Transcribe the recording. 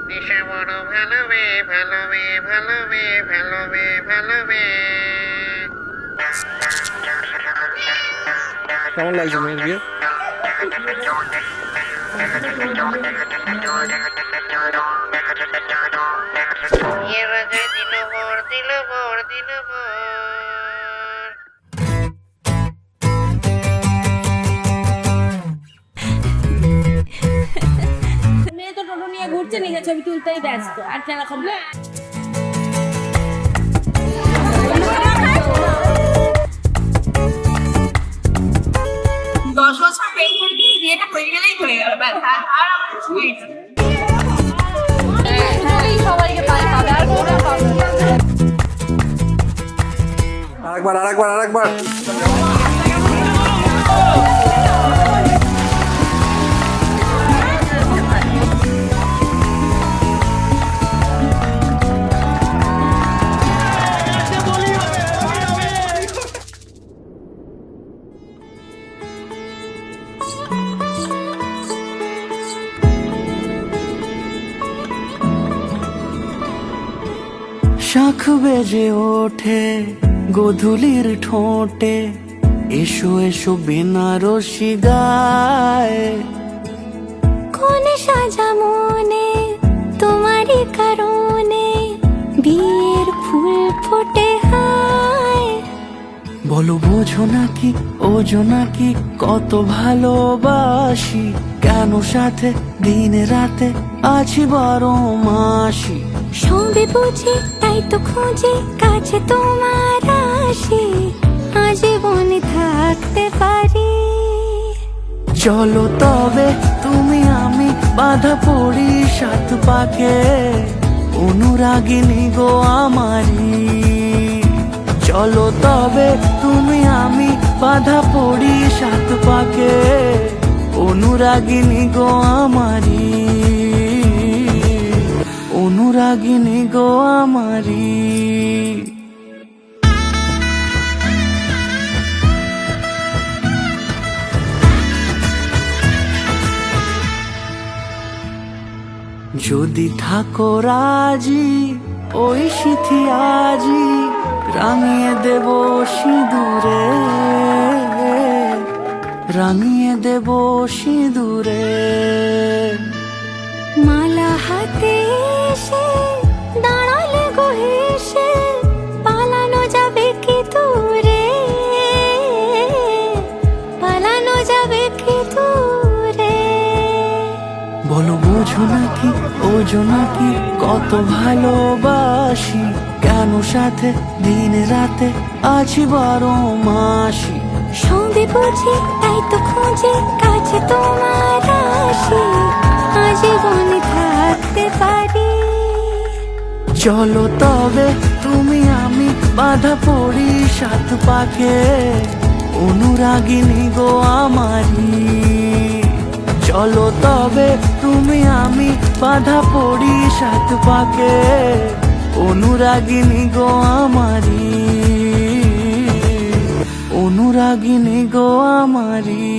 দিশা বড় ভালো মেয়ে, ভালো মেয়ে, ভালো মেয়ে, ভালো মেয়ে, ভালো মেয়ে। কেমন লাগছে মেয়ের বিয়ে? বিয়ের রাজায় দিল বর, দিল বর, দিল বর। মেয়ে তো টোটো নিয়ে ঘুরছে, নিজের ছবি তুলতেই ব্যস্ত, আর কেন খবর? 10 বছর প্রেম করে দিয়ে বিয়েটা হয়ে গেলেই হয়ে গেল, ব্যাস। আর আমার কিছু নেই। সবাইকে পায় পাবে, আর ওরা পাবে না। আরেকবার শাখ বেজে ওঠে গোধূলির ঠোঁটে, এসো এসো বেনারসি গায়। কোন সাজা মনে তোমারই কারণে, বিয়ের ফুল ফোটে হায়। বলো বোঝো নাকি ওজো নাকি কত ভালোবাসি, কেন সাথে দিন রাতে আছি 12 মাসি। সবে বুঝি তাই তো খুঁজি কাছে তোমার আসি, আজীবনে থাকতে পারি। চলো তবে তুমি আমি বাঁধা পড়ি 7 পাকে, অনুরাগিনী গো আমারি। চলো তবে তুমি আমি বাঁধা পড়ি 7 পাকে, অনুরাগিনী গো আমারি, অনুরাগিনী গো আমারি। যদি থাকো রাজি ওই সিথি আজি, রাঙিয়ে দেব সিঁদুরে, রাঙিয়ে দেব সিঁদুরে। মালা হাতে এসে দাঁড়ালে গো হেসে, পালানো যাবে কি দূরে, পালানো যাবে কি দূরে। বলো বোঝো নাকি ওজো নাকি কত ভালোবাসি, কেন সাথে দিন রাতে আছি 12 মাসি। সবে বুঝি তাই তো খুঁজি কাছে তোমার আসি, আজীবনে থাকতে পারি। চলো তবে তুমি আমি বাঁধা পড়ি 7 পাকে, অনুরাগিনী গো আমারি। চলো তবে তুমি আমি বাঁধা পড়ি 7 পাকে, অনুরাগিনী গো আমারি, অনুরাগিনী গো আমারি।